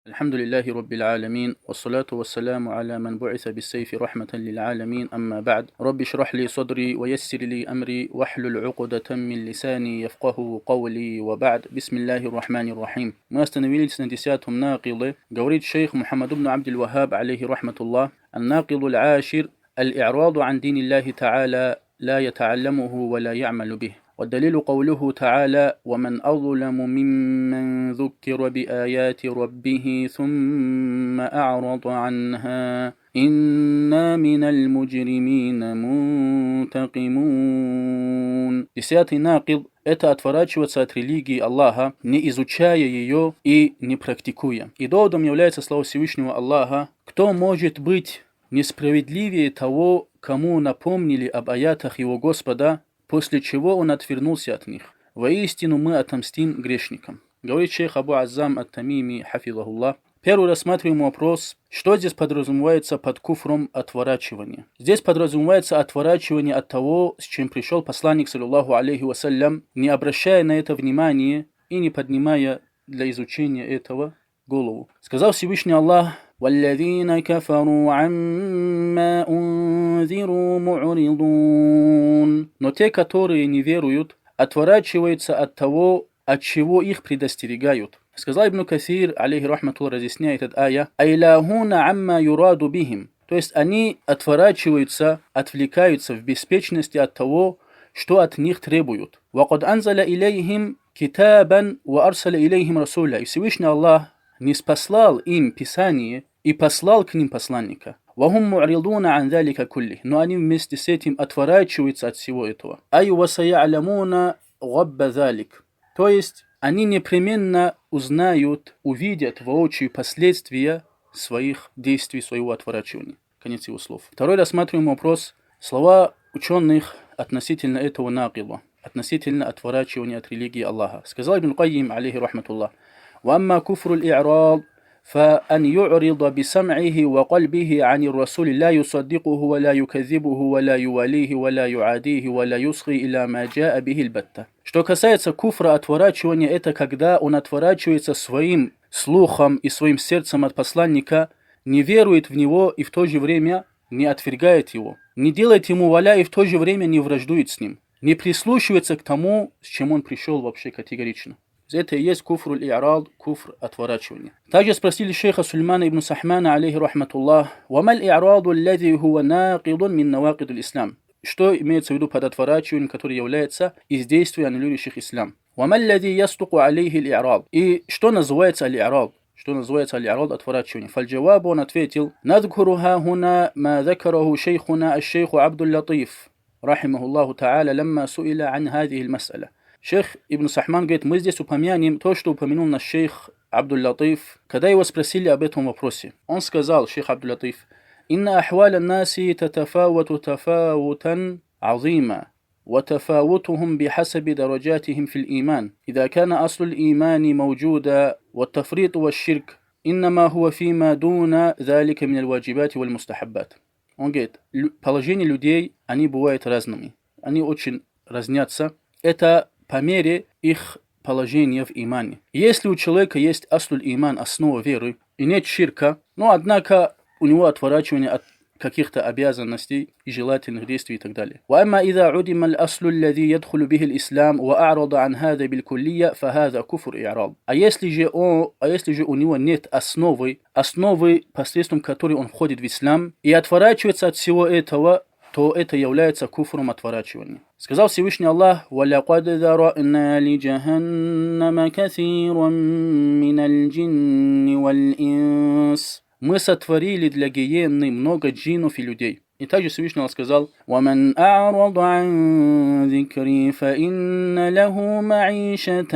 الحمد لله رب العالمين والصلاة والسلام على من بعث بالسيف رحمة للعالمين أما بعد رب اشرح لي صدري ويسر لي أمري واحلل عقدة من لساني يفقه قولي وبعد بسم الله الرحمن الرحيم. Мы остановились на 10-м ناقضе. Говорит шейх Мухаммад ибн Абдул Вахаб عليه رحمة الله: الناقض العاشر الإعراض عن دين الله تعالى لا يتعلمه ولا يعمل به. والدليل قوله تعالى: ومن أظلم ممن ذكر بآيات ربه ثم أعرض عنها إنا من المجرمين منتقمون. Десятый нақид – это отворачиваться от религии Аллаха, не изучая ее и не практикуя. И доводом является слова Всевышнего Аллаха: кто может быть несправедливее того, кому напомнили об аятах его Господа, после чего он отвернулся от них. Воистину мы отомстим грешникам. Говорит шейх Абу Аззам ат-Тамими, хафизахуллах. Первый рассматриваем вопрос, что здесь подразумевается под куфром отворачивания. Здесь подразумевается отворачивание от того, с чем пришел посланник, саллаллаху алейхи вассалям, не обращая на это внимания и не поднимая для изучения этого голову. Сказал Всевышний Аллах: وَالَّذِينَ كَفَرُوا عَمَّا أُنذِرُوا مُعْرِضُونَ. Но те, которые не веруют, отворачиваются от того, от чего их предостерегают. Сказал Ибн Касир, алейхи рахматуллах, разъясняет этот ая: «Айляхуна амма юраду бихим». То есть они отворачиваются, отвлекаются в беспечности от того, что от них требуют. وَقَدْ أَنزَلَ إِلَيْهِمْ كِتَابًا وَأَرْسَلَ إِلَيْهِمْ رَسُولًا. И Всевышний Аллах ниспослал им Писание и послал к ним посланника. وَهُمْ مُعْرِضُونَ عَنْ ذَلِكَ كُلِّهِ. Но они вместе с этим отворачиваются от всего этого. أَيْ وَسَيَعْلَمُونَ غَبَّ ذَلِكَ. То есть они непременно узнают, увидят воочию последствия своих действий, своего отворачивания. Конец его слов. Второй рассматриваем вопрос, слова ученых относительно этого нақида, относительно отворачивания от религии Аллаха. Сказал Ибн Кайим, алейхи рахматуллах: وأما كفر الإعراض فأن يعرض بسمعه وقلبه عن الرسول لا يصدقه ولا يكذبه ولا يواليه ولا يعاديه ولا يصغي إلى ما جاء به البتة. Что касается куфра отворачивания, это когда он отворачивается своим слухом и своим сердцем от посланника, не верует в него и в то же время не отвергает его, не делает ему валя и в то же время не враждует с ним, не прислушивается к тому, с чем он пришел вообще категорично. Это и есть куфру аль-и'рад, куфр отворачивания. Также спросили шейха Сулеймана ибн Сахмана, алейхи рахматуллах: «Вама аль-и'раду аллади хува нақидун мин навақид аль-ислам». Что имеется в виду под отворачиванием, которое является из действий, аннулирующих ислам? «Вама аллади ястуку алейхи аль-и'рад». И что называется аль-и'рад? Что называется аль-и'рад, отворачивание? Фаль-джавабу, он ответил: «Надхуру ха-хуна ма закараху шейхуна аш-шейху Абдул Латиф, рахимахуллаху та'аля, лямма суиля ан хадихи аль-мас'аля». Шейх Ибн Сахман говорит: мы здесь упомянем то, что упомянул наш шейх Абдул Латиф, когда его спросили об этом вопросе. Он сказал, шейх Абдул Латиф: «Инна ахваля наси татафавату тафавутан азима, ва тафавутухум бихасаби дараджатихим фил иман. Ида кана аслу имани мауджуда, ва тафриту ва ширк, иннама хуа фима дуна залика мин аль-ваджибати валь мустахаббат». Он говорит, положение людей, они бывают разными. Они очень разнятся. Это по мере их положения в имане. Если у человека есть аслуль иман, основа веры, и нет ширка, но однако у него отворачивание от каких-то обязанностей и желательных действий и так далее. وَأَمَّا إِذَا عُدِمَ الْأَصْلُ الَّذِي يَدْخُلُ بِهِ الْإِسْلَامُ وَأَعْرَضَ عَنْ هَذَا بِالْكُلِّيَّةِ فَهَذَا كُفْرُ إِعْرَاض. А если же у него нет основы, посредством которой он входит в ислам, и отворачивается от всего этого, то это является куфром отворачивания. Сказал Всевышний Аллах: وَلَقَدْ ذَرَأْنَا لِجَهَنَّمَ كَثِيرًا مِنَ الْجِنِّ وَالْإِنسِ. Мы сотворили для гиенны много джиннов и людей. И также Всевышний Аллах сказал: وَمَنْ أَعْرَضَ عَنْ ذِكْرِي فَإِنَّ لَهُ مَعِيشَةً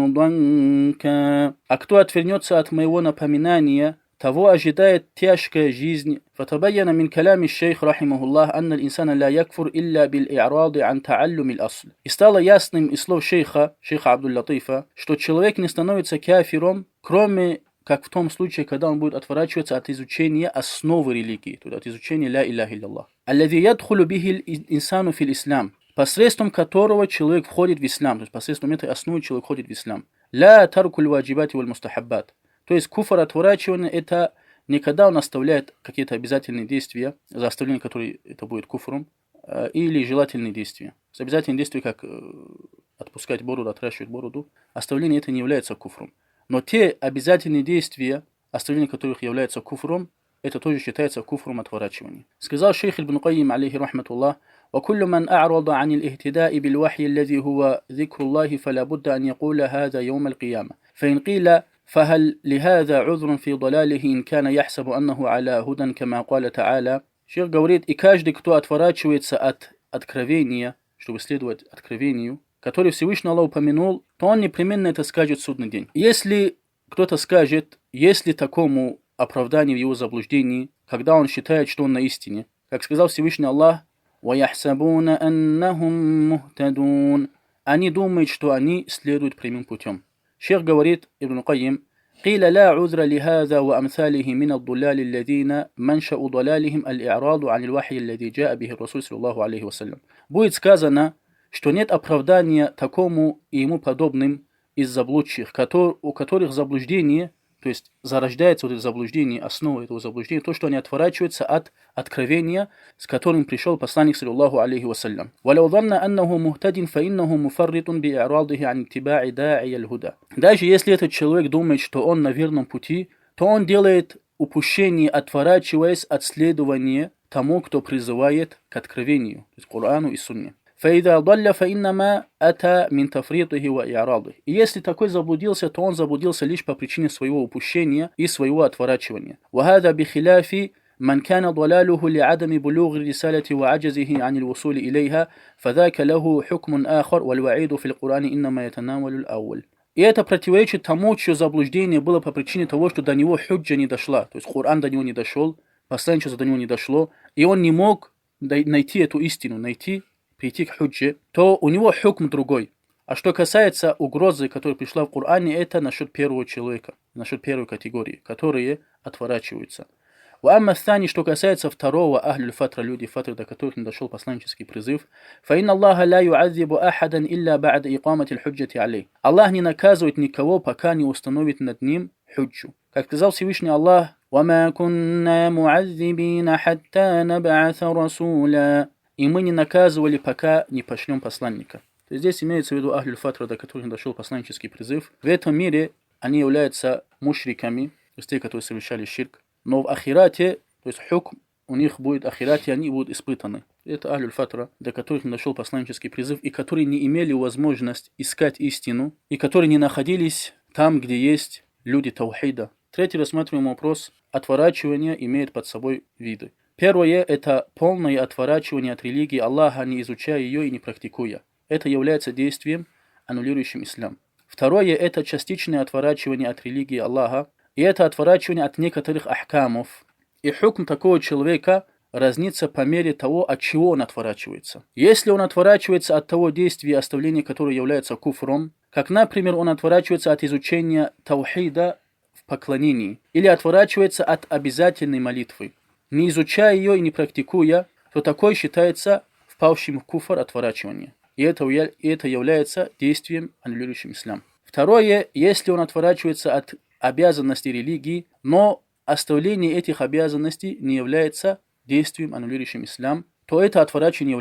ضَنْكًا. А кто отвернется от моего напоминания, того ожидает тяжкая жизнь. فتبين من كلام الشيخ رحمه الله أن الإنسان لا يكفر إلا بالإعراض عن تعلم الأصل. И стало ясным из слов шейха Абдул Латифа, что человек не становится кафиром, кроме как в том случае, когда он будет отворачиваться от изучения основы религии, то есть от изучения ля илляха илляллах. الذي يدخل به الإنسان في الإسلام, посредством которого человек входит в ислам, то есть посредством этой основы человек входит в ислам. لا ترك الواجبات والمستحبات, То есть куфр отворачивания это не когда он оставляет какие-то обязательные действия, за оставление которых это будет куфром, или желательные действия. Обязательные действия, как отпускать бороду, отращивать бороду, оставление это не является куфром. Но те обязательные действия, оставление которых является куфром, это тоже считается куфром отворачивания. Сказал шейх Ибн Кайим, алейхи рахматуллах: وكل من أعرض عن الاهتداء بالوحي الذي هو ذكر الله فلا بد أن يقول هذا يوم القيامة فإن قيل فهل لهذا عذر في ضلاله إن كان يحسب أنه على هدى كما قال تعالى. Шейх говорит, и каждый, кто отворачивается от откровения, чтобы следовать откровению, который Всевышний Аллах упомянул, то он непременно это скажет в судный день. Если кто-то скажет, есть ли такому оправдание в его заблуждении, когда он считает, что он на истине, как сказал Всевышний Аллах: وَيَحْسَبُونَ أَنَّهُمْ مُهْتَدُونَ. Они думают, что они следуют прямым путем. Шейх говорит, Ибн Кайим: قيل لا عذر لهذا وأمثاله من الضلال الذين منشأ ضلالهم الإعراض عن الوحي الذي جاء به الرسول صلى الله عليه وسلم. Будет сказано, что нет оправдания такому и ему подобным из заблудших, у которых заблуждение, то есть зарождается вот это заблуждение, основа этого заблуждения, то, что они отворачиваются от откровения, с которым пришел посланник саллаллаху алейхи вассалям. وَلَوْ ظَنَّ أَنَّهُ مُهْتَدٍ فَإِنَّهُ مُفَرِّطٌ بِإِعْرَاضِهِ عَنْ اتِّبَاعِ دَاعِيَ الْهُدَى. Даже если этот человек думает, что он на верном пути, то он делает упущение, отворачиваясь от следования тому, кто призывает к откровению, то есть Корану и Сунне. فإذا ضل فإنما أتى من تفريطه وإعراضه. И если такой заблудился, то он заблудился лишь по причине своего упущения и своего отворачивания. وهذا بخلاف من كان ضلاله لعدم بلوغ الرسالة وعجزه عن الوصول إليها فذاك له حكم آخر والوعيد في القرآن إنما يتناول الأول. И это противоречит тому, чье заблуждение было по причине того, что до него худжа не дошла, то есть Коран до него не дошел, посланничество до него не дошло, и он не мог найти эту истину, прийти к худжи, то у него хукм другой. А что касается угрозы, которая пришла в Коране, это насчет первого человека, насчет первой категории, которые отворачиваются. وأما الثاني, что касается второго ахлюль фатра, люди фатры, до которых не дошел посланнический призыв, فإن الله لا يعذب أحدا إلا بعد إقامة الحجة عليه. Аллах не наказывает никого, пока не установит над ним худжу. Как сказал Всевышний Аллах: وما كنا معذبين حتى نبعث رسولا. И мы не наказывали, пока не пошлем посланника. То есть здесь имеется в виду ахлюль фатра, до которых не дошел посланнический призыв. В этом мире они являются мушриками, то есть те, которые совершали ширк. Но в ахирате, то есть хукм у них будет в ахирате, они будут испытаны. Это ахлюль фатра, до которых не дошел посланнический призыв, и которые не имели возможность искать истину, и которые не находились там, где есть люди таухида. Третий рассматриваемый вопрос: отворачивание имеет под собой виды. Первое – это полное отворачивание от религии Аллаха, не изучая ее и не практикуя. Это является действием, аннулирующим ислам. Второе – это частичное отворачивание от религии Аллаха, и это отворачивание от некоторых ахкамов. И хукм такого человека разнится по мере того, от чего он отворачивается. Если он отворачивается от того действия и оставления, которое является куфром, как, например, он отворачивается от изучения таухида в поклонении, или отворачивается от обязательной молитвы, не изучая ее и не практикуя, то такой считается впавшим в куфр отворачивания. И это является действием, аннулирующим ислам. Второе, если он отворачивается от обязанностей религии, но оставление этих обязанностей не является действием, аннулирующим ислам, то это отворачивание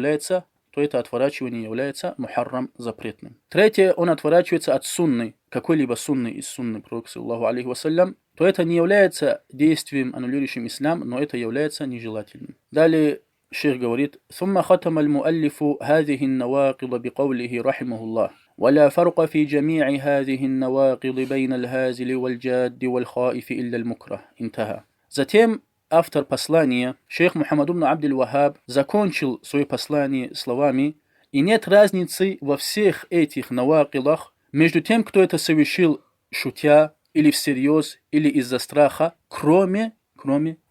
является мухаррам, запретным. Третье, он отворачивается от сунны, какой-либо сунны из сунны пророка саллаллаху алейхи вассалям, то это не является действием, аннулирующим ислам, но это является нежелательным. Далее шейх говорит: ثم ختم المؤلف هذه النواقض بقوله رحمه الله ولا فرق في جميع هذه النواقض بين الهازل والجاد والخائف إلا المكره. انتهى. Затем автор послания, шейх Мухаммад ибн Абдуль-Вахаб, закончил свое послание словами: и нет разницы во всех этих навакилах между тем, кто это совершил шутя, или всерьез, или из-за страха, кроме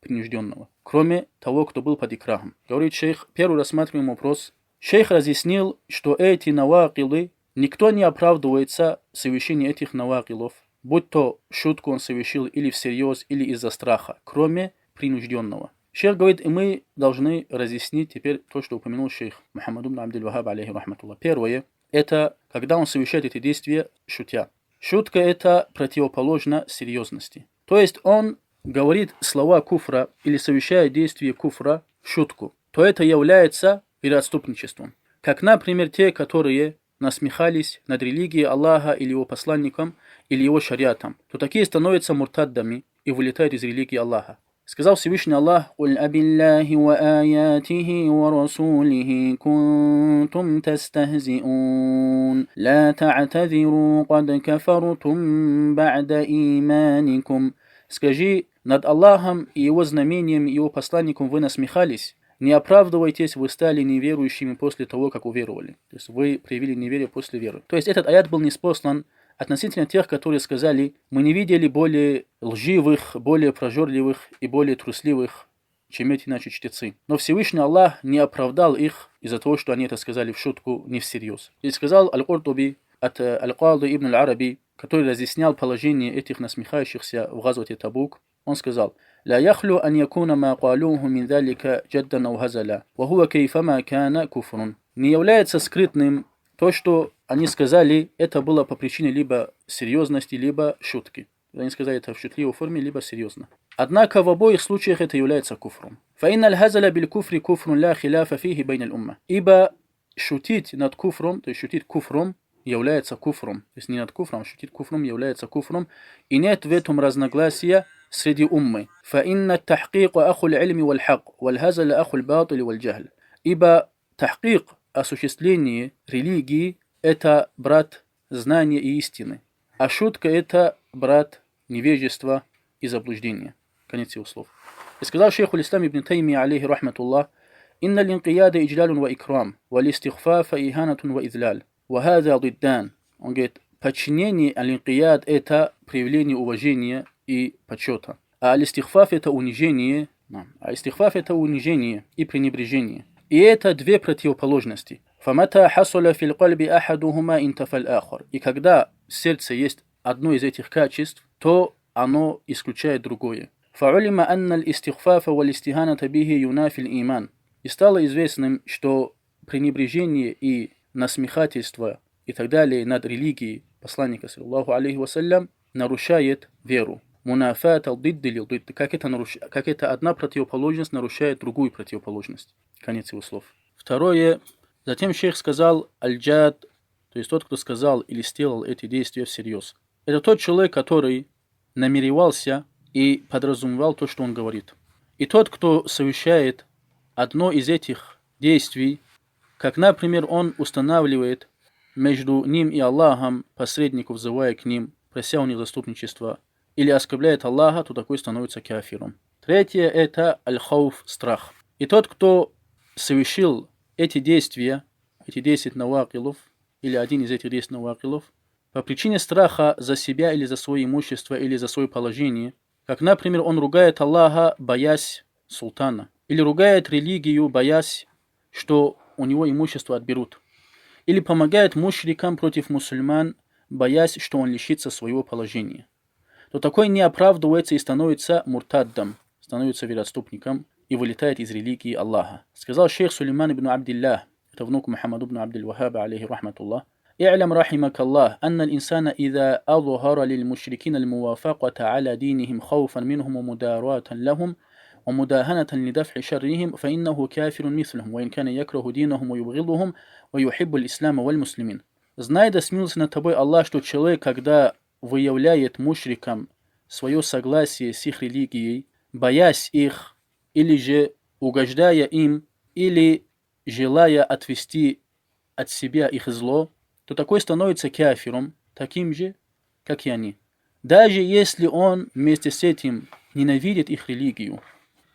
принужденного, кроме того, кто был под икрахом. Говорит шейх, первый рассматриваем вопрос. Шейх разъяснил, что эти навакилы, никто не оправдывается в совершении этих навакилов, будь то шутку он совершил или всерьез, или из-за страха, кроме принужденного. Шейх говорит, и мы должны разъяснить теперь то, что упомянул шейх Мухаммад ибн Абдуль-Вахаб, алейхи рахматуллах. Первое, это когда он совершает эти действия шутя. Шутка это противоположно серьезности. То есть он говорит слова куфра или совершает действие куфра в шутку, то это является вероотступничеством. Как, например, те, которые насмехались над религией Аллаха или его посланником, или его шариатом, то такие становятся муртаддами и вылетают из религии Аллаха. Сказал Всевышний Аллах: «Куль абиллахи ва аятихи ва расулихи кунтум тастахзиун, ла та'тазиру кад кафартум ба'да иманикум». Скажи, над Аллахом и его знамением, и его посланником вы насмехались. Не оправдывайтесь, вы стали неверующими после того, как уверовали. То есть вы проявили неверие после веры. То есть этот аят был ниспослан относительно тех, которые сказали: мы не видели более лживых, более прожорливых и более трусливых, чем эти наши чтецы. Но Всевышний Аллах не оправдал их из-за того, что они это сказали в шутку, не всерьез. И сказал Аль-Куртуби от Аль-Кади ибн Аль-Араби, который разъяснял положение этих насмехающихся в газвате Табук, он сказал: لا يخلو أن يكون ما قالوه من ذلك جدا أو هزلا وهو كيفما كان كفر. Не является скрытным то, что они сказали, это было по причине либо серьезности, либо шутки. Они сказали это в шутливой форме, либо серьезно. Однако в обоих случаях это является куфром. فإن الهزل بالكفر كفر لا خلاف فيه بين الأمة. Ибо шутить над куфром, то есть шутить куфром, является куфром. То есть не над куфром, а шутить куфром является куфром. И нет в этом разногласия среди уммы. فإن التحقيق أخو العلم والحق والهزل أخو الباطل والجهل. Ибо тахкик, осуществление религии, это брат знания и истины. А шутка это брат невежества и заблуждения. Конец его слов. И сказал шейх аль-Ислам ибн Тайми алейхи рахматуллах: «Инна линкияда иджлалун ва икрам, ва листихфафа иханатун ва излял, ва хаза диддан». Он говорит, подчинение аль-инкияд это проявление уважения и почета. А аль-истихфаф это унижение, и пренебрежение. И это две противоположности. فَمَتَى حَصُلَ فِي الْقَلْبِ أَحَدُهُمَا انْتَفَى الْآخَرِ. И когда в сердце есть одно из этих качеств, то оно исключает другое. فَعُلِمَ أَنَّ الْإِسْتِخْفَافَ وَالْإِسْتِهَانَةَ بِهِ يُنَافِي الْإِيمَانِ. И стало известным, что пренебрежение и насмехательство и так далее над религией посланника саллаллаху алейхи вассалям нарушает веру. Мунафат ал-дидд лил-дидд. Как это одна противоположность нарушает другую противоположность. Конец его слов. Второе. Затем шейх сказал аль-джад, то есть тот, кто сказал или сделал эти действия всерьез. Это тот человек, который намеревался и подразумевал то, что он говорит. И тот, кто совершает одно из этих действий, как, например, он устанавливает между ним и Аллахом посредников, взывая к ним, прося у них заступничества, или оскорбляет Аллаха, то такой становится кафиром. Третье – это аль-хауф, страх. И тот, кто совершил эти действия, эти 10 навакилов, или один из этих 10 навакилов, по причине страха за себя или за свое имущество, или за свое положение, как, например, он ругает Аллаха, боясь султана, или ругает религию, боясь, что у него имущество отберут, или помогает мушрикам против мусульман, боясь, что он лишится своего положения, то такой не оправдывается и становится муртаддом, становится вероотступником и вылетает из религии Аллаха. Сказал шейх Сулейман ибн Абдиллах, это внук Мухаммад ибн Абдиль-Вахаба, алейхи рахматуллах: «И'лям рахимак Аллах, анна al-инсана иза азхара лил-мушрикина al-мувафаката аля динихим хауфан минхум ва мударатан лахум ва мудаханатан лидаф'и шаррихим, фа иннаху кафирун мислухум, ва ин кана якраху динахум ва юбгидухум, ва юхиббу al-ислама валь муслимин». Знай, да смилуется над тобой Аллах, что человек, когда выявляет мушрикам свое согласие с их религией, боясь их, или же угождая им, или желая отвести от себя их зло, то такой становится кафиром, таким же, как и они. Даже если он вместе с этим ненавидит их религию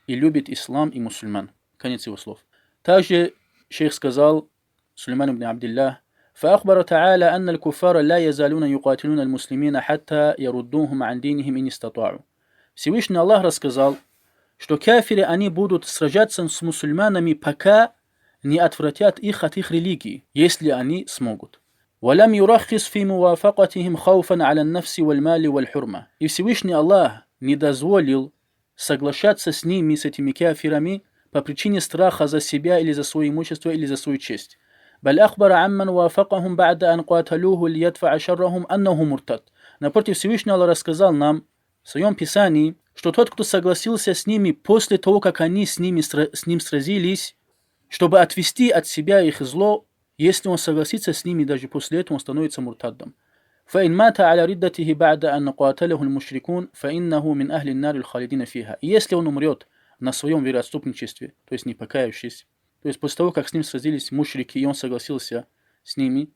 и любит ислам и мусульман. Конец его слов. Также шейх сказал, Сулейман ибн Абдиллах: فأخبر تعالى أن الكفار لا يزالون يقاتلون المسلمين حتى يردوهم عن دينهم إن استطاعوا. Всевышний Аллах рассказал, что кафиры они будут сражаться с мусульманами, пока не отвратят их от их религии, если они смогут. وَلَمْ يُرَخِّصْ فِي مُوَافَقَتِهِمْ خَوْفًا عَلَى النَّفْسِ وَالْمَالِ وَالْحُرْمَةِ. И Всевышний Аллах не дозволил соглашаться с ними, с этими кафирами, по причине страха за себя или за свое имущество или за свою честь. بل أخبر عمن وافقهم بعد أن قاتلوه ليدفع شرهم أنه مرتد. Напротив, Всевышний Аллах рассказал нам в своем Писании, что тот, кто согласился с ними после того, как они с ним сразились, чтобы отвести от себя их зло, если он согласится с ними, даже после этого он становится муртаддом. فإن مات على ردته بعد أن قاتله المشركون فإنه من أهل النار الخالدين فيها. И если он умрет на своем вероотступничестве, то есть не покаявшись, то есть после того, как с ним сразились мушрики, и он согласился с ними,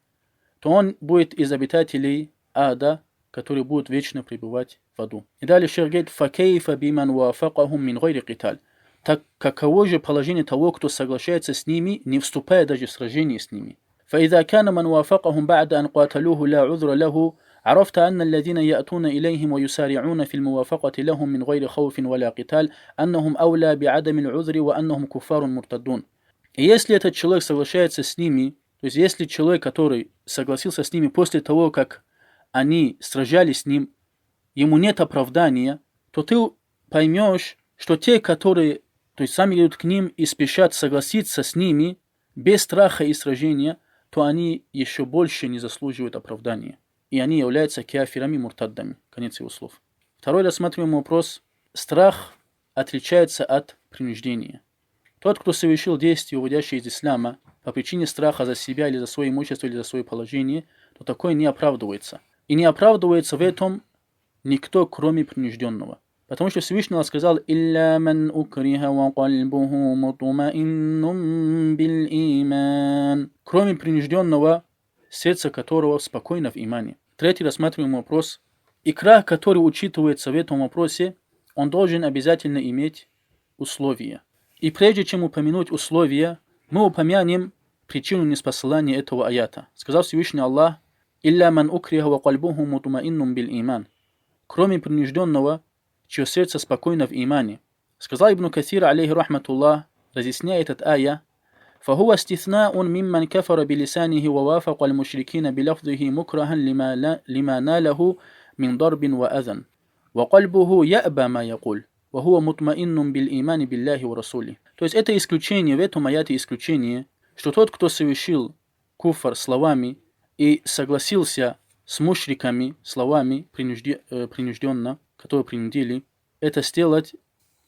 то он будет из обитателей ада, которые будут вечно пребывать в аду. И далее шейх говорит: فَكَيْفَ بِمَنْ وَافَقَهُمْ مِنْ غَيْرِ قِتَالٍ. Так каково же положение того, кто соглашается с ними, не вступая даже в сражение с ними? فإذا كان من وافقهم بعد أن قاتلوه لا عذر له عرفت أن الذين يأتون إليهم ويسارعون في الموافقة لهم من غير خوف ولا قتال أنهم أولى بعدم العذر وأنهم كفار مرتدون. И если этот человек соглашается с ними, то есть если человек, который согласился с ними после того, как они сражались с ним, ему нет оправдания, то ты поймешь, что те, которые, то есть сами идут к ним и спешат согласиться с ними без страха и сражения, то они еще больше не заслуживают оправдания. И они являются кафирами муртаддами. Конец его слов. Второй рассматриваемый вопрос. Страх отличается от принуждения. Тот, кто совершил действие, уводящее из ислама, по причине страха за себя или за свое имущество или за свое положение, то такое не оправдывается. И не оправдывается в этом никто, кроме принужденного. Потому что Всевышний Аллах сказал: «Илля ман укриха ва кальбуху мутмаиннун бил иман». Кроме принужденного, сердце которого спокойно в имане. Третий рассматриваемый вопрос. Икрах, который учитывается в этом вопросе, он должен обязательно иметь условия. И прежде чем упомянуть условия, мы упомянем причину ниспосылания этого аята. Сказал Всевышний Аллах: «Илля ман укриха ва кальбуху мутмаиннун бил иман». Кроме принужденного, чье сердце спокойно в имане. Сказал Ибн Касир, алейхи рахматуллах, разъясняя этот ая: فهو استثناء ممن كفر بلسانه ووافق المشركين بلفظه مكرها لما ناله من ضرب وأذى وقلبه يأبى ما يقول وهو مطمئن بالإيمان بالله ورسوله. То есть это исключение, в этом аяте исключение, что тот, кто совершил куфр словами и согласился с мушриками словами принужденно, которые принудили, это сделать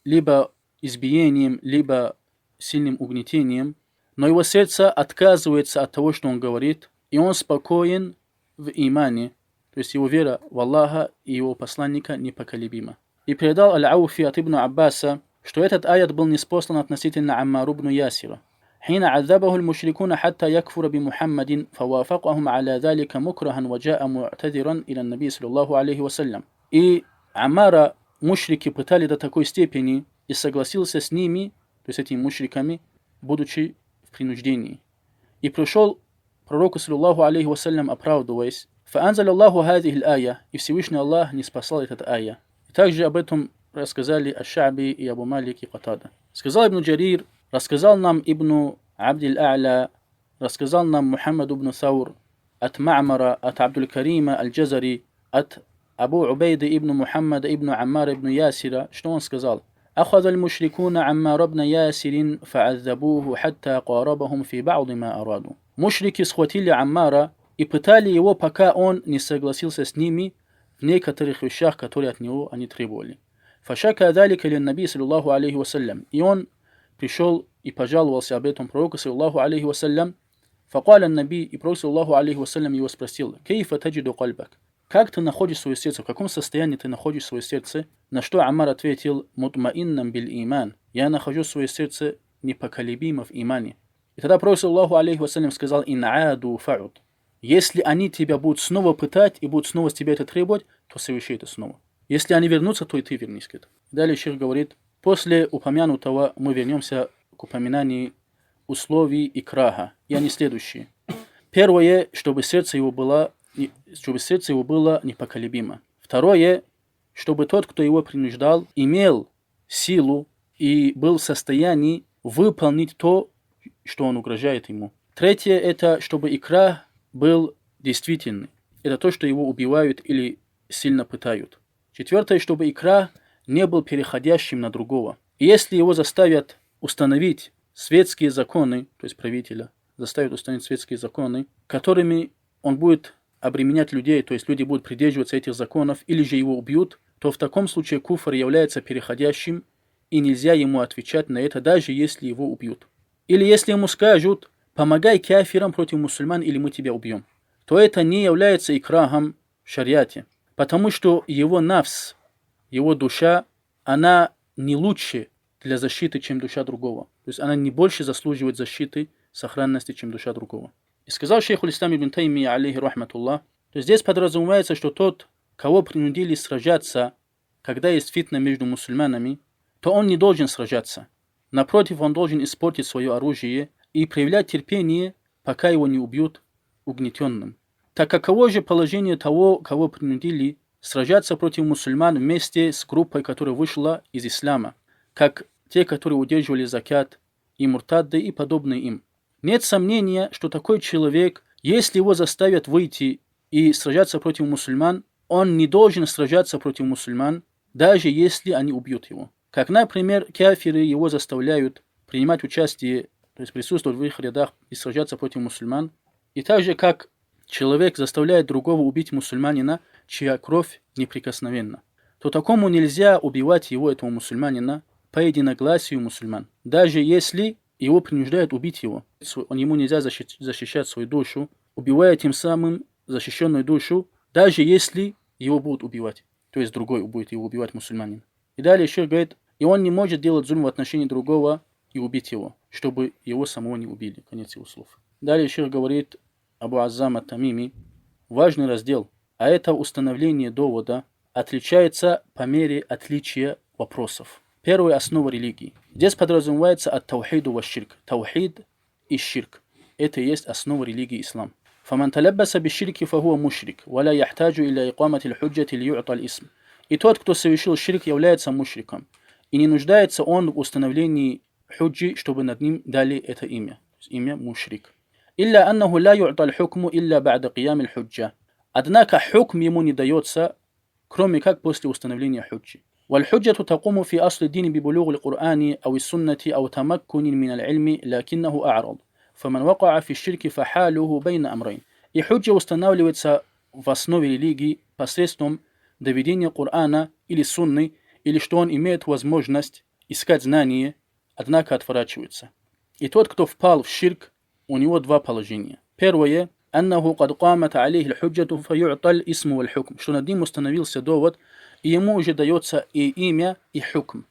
либо избиением, либо сильным угнетением, но его сердце отказывается от того, что он говорит, и он спокоен в имане, то есть его вера в Аллаха и его посланника непоколебима. И передал Аль-Ауфи от Ибн Аббаса, что этот аят был ниспослан относительно Аммару ибн Ясира. حين عذبه المشركون حتى يكفر بمحمد فوافقهم على ذلك مكرها وجاء معتذرا إلى النبي صلى الله عليه وسلم. И Аммара мушрики пытали до такой степени и согласился с ними, то есть этими мушриками, будучи в принуждении. И пришел пророку саллаллаху алейхи вассалям, оправдываясь: فأنزل الله هذه الآية, и Всевышний Аллах не спасал этот ая. И также об этом рассказали Аш-Ша'би и Абу Малик и Катада. Сказал Ибн Джарир, рассказал нам Ибн Абдиль-А'ля, рассказал нам Мухаммад ибн Саур от Ма'мара, от Абдуль-Карима аль-Джазари, от Абу Убейда ибн Мухаммада ибн Аммара ибн Ясира, что он сказал: أخذ المشركون عمار بن ياسر فعذبوه حتى قاربهم في بعض ما أرادوا. Мушрики схватили Аммара и пытали его, пока он не согласился с ними в некоторых вещах, которые от него они требовали. فشكى ذلك للنبي صلى الله عليه وسلم. И он пришел и пожаловался об этом пророку саллаллаху алейхи вассалям. فقال النبي, и пророк саллаллаху алейхи вассалям его спросил: كيف تجد قلبك? Как ты находишь свое сердце? В каком состоянии ты находишь свое сердце? На что Аммар ответил: мутмаиннам бил иман. Я нахожу свое сердце непоколебимо в имане. И тогда пророк саллаллаху алейхи вассалям сказал: ин ааду фауд. Если они тебя будут снова пытать и будут снова с тебя это требовать, то соверши это снова. Если они вернутся, то и ты вернись к этому. Далее шейх говорит: после упомянутого мы вернемся к упоминанию условий икраха. И они следующие. Первое, чтобы сердце его было непоколебимо. Второе, чтобы тот, кто его принуждал, имел силу и был в состоянии выполнить то, что он угрожает ему. Третье, это чтобы икрах был действительный. Это то, что его убивают или сильно пытают. Четвертое, чтобы икрах не был переходящим на другого. И если его заставят установить светские законы, то есть правителя, заставят установить светские законы, которыми он будет обременять людей, то есть люди будут придерживаться этих законов, или же его убьют, то в таком случае куфр является переходящим, и нельзя ему отвечать на это, даже если его убьют. Или если ему скажут: помогай кафирам против мусульман, или мы тебя убьем, то это не является икрахом в шариате, потому что его нафс, его душа, она не лучше для защиты, чем душа другого. То есть она не больше заслуживает защиты, сохранности, чем душа другого. И сказал шейх аль-Ислам ибн Таймия, алейхи рахматуллах, то здесь подразумевается, что тот, кого принудили сражаться, когда есть фитна между мусульманами, то он не должен сражаться. Напротив, он должен испортить свое оружие и проявлять терпение, пока его не убьют угнетенным. Так каково же положение того, кого принудили сражаться против мусульман вместе с группой, которая вышла из ислама, как те, которые удерживали закят, и муртадды, и подобные им? Нет сомнения, что такой человек, если его заставят выйти и сражаться против мусульман, он не должен сражаться против мусульман, даже если они убьют его. Как, например, кафиры его заставляют принимать участие, то есть присутствовать в их рядах и сражаться против мусульман. И так же, как человек заставляет другого убить мусульманина, чья кровь неприкосновенна, то такому нельзя убивать его, этого мусульманина, по единогласию мусульман, даже если его принуждают убить его. Ему нельзя защищать свою душу, убивая тем самым защищенную душу, даже если его будут убивать, то есть другой будет его убивать мусульманин. И далее шейх говорит: и он не может делать зульм в отношении другого и убить его, чтобы его самого не убили. Конец его слов. Далее шейх говорит, Абу Аззам ат-Тамими, важный раздел, а это установление довода, отличается по мере отличия вопросов. Первая основа религии. Здесь подразумевается ат-таухиду ва ширк. Таухид и ширк. Это и есть основа религии ислам. فمن تلبس بالشرك فهو مشرك ولا يحتاج إلى إقامة الحجة ليعطى الاسم. И тот, кто совершил ширк, является мушриком, и не нуждается он в установлении худжи, чтобы над ним дали это имя, имя мушрик. إلا أنه لا يعطى الحكم إلا بعد قيام الحجة. Однако хукм ему не дается, кроме как после установления худжи. والحجة تقوم في أصل الدين ببلوغ القرآن أو السنة أو تمكن من العلم لكنه أعرض. فمن وقع في الشرك فحاله بين أمرين. И худжа устанавливается в основе религии посредством доведения Корана или сунны, или что он имеет возможность искать знания, однако отворачивается. И тот, кто впал в ширк, у него два положения. Первое: أنه قد قامت عليه الحجة فيعطى الاسم والحكم, что над ним установился довод, и ему уже дается и имя, и хукм.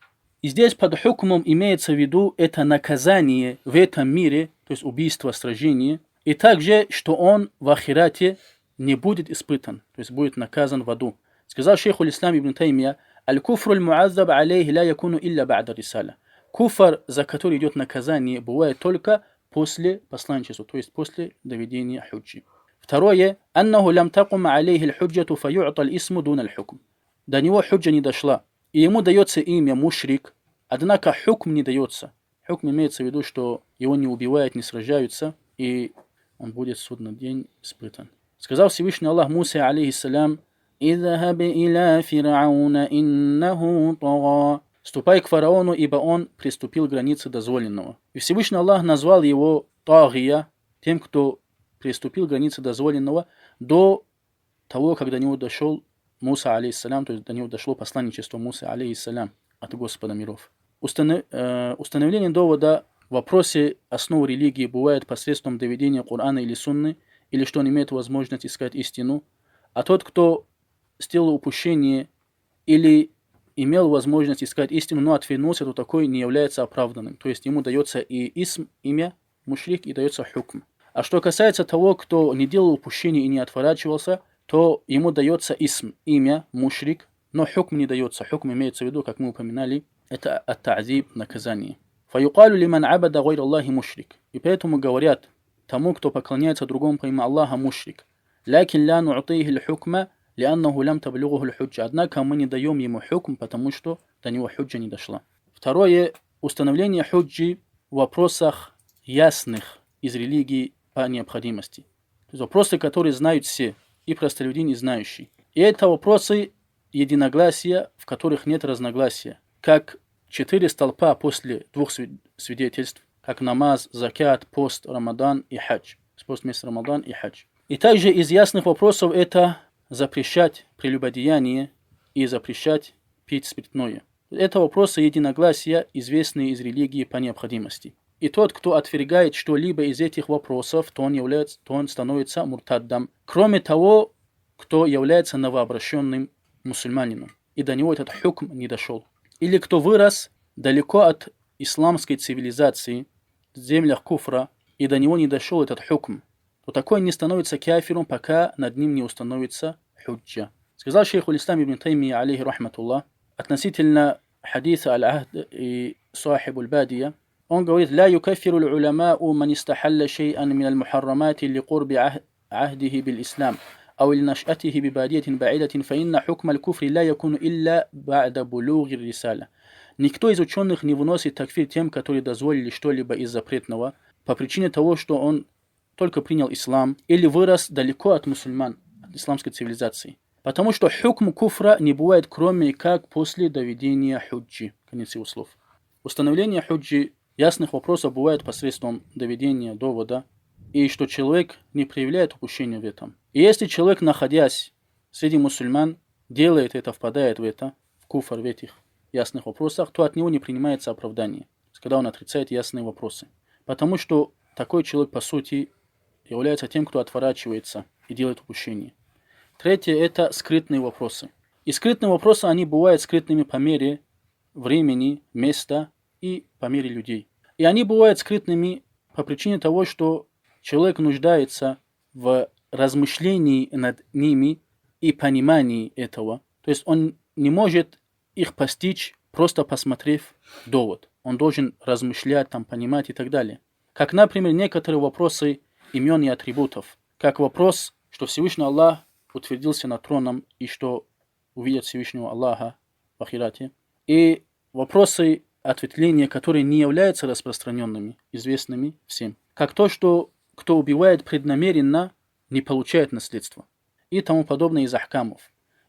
И здесь под хукмом имеется в виду это наказание в этом мире, то есть убийство, сражение, и также, что он в ахирате не будет испытан, то есть будет наказан в аду. Сказал шейх аль-Ислам ибн Таймия: «Аль-куфру аль-муаззаб алейхи ла якуну илля ба'да рисаля». Куфр, за который идет наказание, бывает только после посланничества, то есть после доведения худжи. Второе: «Аннаху лям такум алейхи аль-худжату фаю'та аль-исму дун аль-хукм». До него худжа не дошла, и ему дается имя мушрик, однако хукм не дается. Хукм имеется в виду, что его не убивают, не сражаются, и он будет в судный день испытан. Сказал Всевышний Аллах Мусе, алейхиссалям: «Идхаб иля фир'ауна иннаху тага». Ступай к фараону, ибо он приступил к границе дозволенного. И Всевышний Аллах назвал его тагия, тем, кто приступил к границе дозволенного, до того, когда до него дошел Муса, алейхиссалям, то есть до него дошло посланничество Мусы, алейхиссалям, от Господа миров. Установление довода в вопросе основы религии бывает посредством доведения Корана или Сунны, или что он имеет возможность искать истину, а тот, кто сделал упущение или имел возможность искать истину, но отвернулся, то такой не является оправданным. То есть ему дается и имя, мушрик, и дается хукм. А что касается того, кто не делал упущения и не отворачивался, то ему дается имя, мушрик, но хукм не дается. Хукм имеется в виду, как мы упоминали, это ат-та'зиб, наказание. Фаюкалю лиман абада гайр Аллахи мушрик. И поэтому говорят тому, кто поклоняется другому помимо Аллаха, мушрик. Лякин ля ну'тихи л-хукма, лианнаху лям таблюгуху л-худжа. Однако мы не даем ему хукм, потому что до него худжа не дошла. Второе: установление худжи в вопросах ясных из религии по необходимости. То есть вопросы, которые знают все, и простолюдин, и знающий. И это вопросы единогласия, в которых нет разногласия. Как 4 столпа после 2 свидетельств, как намаз, закят, пост, рамадан и хадж. Пост вместо рамадан и хадж. И также из ясных вопросов это запрещать прелюбодеяние и запрещать пить спиртное. Это вопросы единогласия, известные из религии по необходимости. И тот, кто отвергает что-либо из этих вопросов, то он становится муртаддом. Кроме того, кто является новообращенным мусульманином, и до него этот хукм не дошел. Или кто вырос далеко от исламской цивилизации, в землях куфра, и до него не дошел этот хукм, то такой не становится кафиром, пока над ним не установится худжа. Сказал шейх аль-Ислам ибн Таймия, алейхи рахматуллах, относительно хадиса аль-Ахд и Сахиб аль-Бадия, он говорит: «Ла юкаффиру аль-уламау ман истахалля шей'ан мин аль-мухаррамати ли курби ахдихи бил-ислам, أو لنشأته ببادية بعيدة فإن حكم الكفر لا يكون إلا بعد بلوغ الرسالة». Никто из ученых не выносит такфир тем, которые дозволили что-либо из запретного, по причине того, что он только принял ислам или вырос далеко от мусульман, от исламской цивилизации. Потому что хукм куфра не бывает, кроме как после доведения худжи. Конец его слов. Установление худжи ясных вопросов бывает посредством доведения довода, и что человек не проявляет упущения в этом. И если человек, находясь среди мусульман, делает это, впадает в это, в куфр, в этих ясных вопросах, то от него не принимается оправдание, когда он отрицает ясные вопросы. Потому что такой человек, по сути, является тем, кто отворачивается и делает упущение. Третье – это скрытные вопросы. И скрытные вопросы, они бывают скрытными по мере времени, места и по мере людей. И они бывают скрытными по причине того, что человек нуждается в размышлении над ними и понимании этого. То есть он не может их постичь, просто посмотрев довод. Он должен размышлять, понимать и так далее. Как, например, некоторые вопросы имен и атрибутов. Как вопрос, что Всевышний Аллах утвердился над троном и что увидят Всевышнего Аллаха в ахирате. И вопросы ответвления, которые не являются распространенными, известными всем. Как то, что кто убивает преднамеренно, не получает наследство. И тому подобное из ахкамов.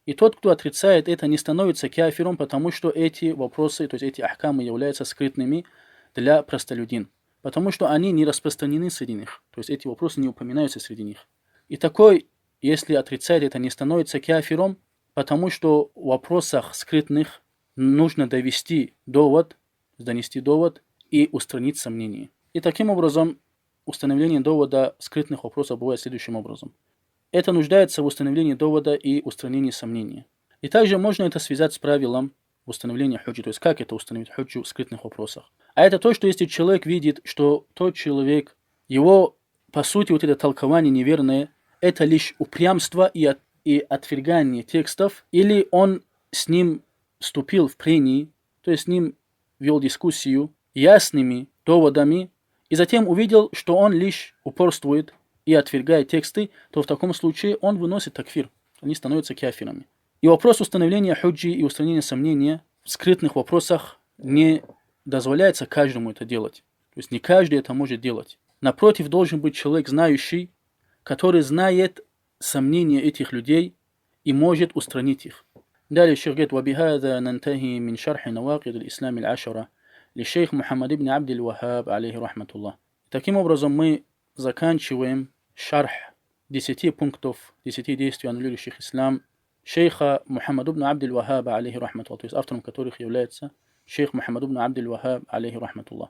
И тот, кто отрицает это, не становится кафиром, потому что эти вопросы, то есть эти ахкамы являются скрытными для простолюдин. Потому что они не распространены среди них. То есть эти вопросы не упоминаются среди них. И такой, если отрицает это, не становится кафиром, потому что в вопросах скрытных нужно донести довод и устранить сомнения. И таким образом установление довода скрытных вопросов бывает следующим образом. Это нуждается в установлении довода и устранении сомнения. И также можно это связать с правилом установления худжи, то есть как это установить худжу в скрытных вопросах. А это то, что если человек видит, что тот человек, его, по сути, вот это толкование неверное, это лишь упрямство и отвергание текстов, или он с ним вступил в прения, то есть с ним вел дискуссию ясными доводами, и затем увидел, что он лишь упорствует и отвергает тексты, то в таком случае он выносит такфир, они становятся кафирами. И вопрос установления худжи и устранения сомнения в скрытных вопросах не дозволяется каждому это делать. То есть не каждый это может делать. Напротив, должен быть человек знающий, который знает сомнения этих людей и может устранить их. Далее шейх говорит: «Вабихада нантахи мин шархи навакид аль-ислам аль-ашара лишейх Мухаммад ибн Абд аль-Вахаб, алейхи рахматуллах». Таким образом, мы заканчиваем шарх 10 пунктов, 10 действий, аннулирующих ислам, шейха Мухаммад ибн Абд аль-Вахаб, алейхи рахматуллах, то есть автором которых является шейх Мухаммад ибн Абд аль-Вахаб, алейхи рахматуллах.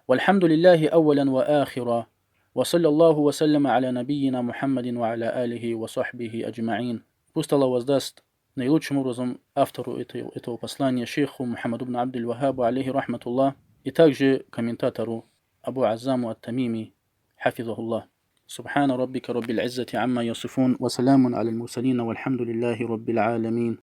«Вальхамду лилляхи аввалян ва ахира, ва саллаллаху ва салляма аля набийина Мухаммадин ва аля алихи ва сахбихи аджмаин». Пусть Аллах воздаст наилучшим образом автору этого послания, шейху Мухаммаду ибн Абд аль-Вахабу, алейхи рахматуллах, и также комментатору Абу Аззаму ат-Тамими, хафизахуллах. Субхана раббика раббил иззати амма ясифун, ва саламун аля аль-мурсалин, вальхамду лилляхи раббил аламин.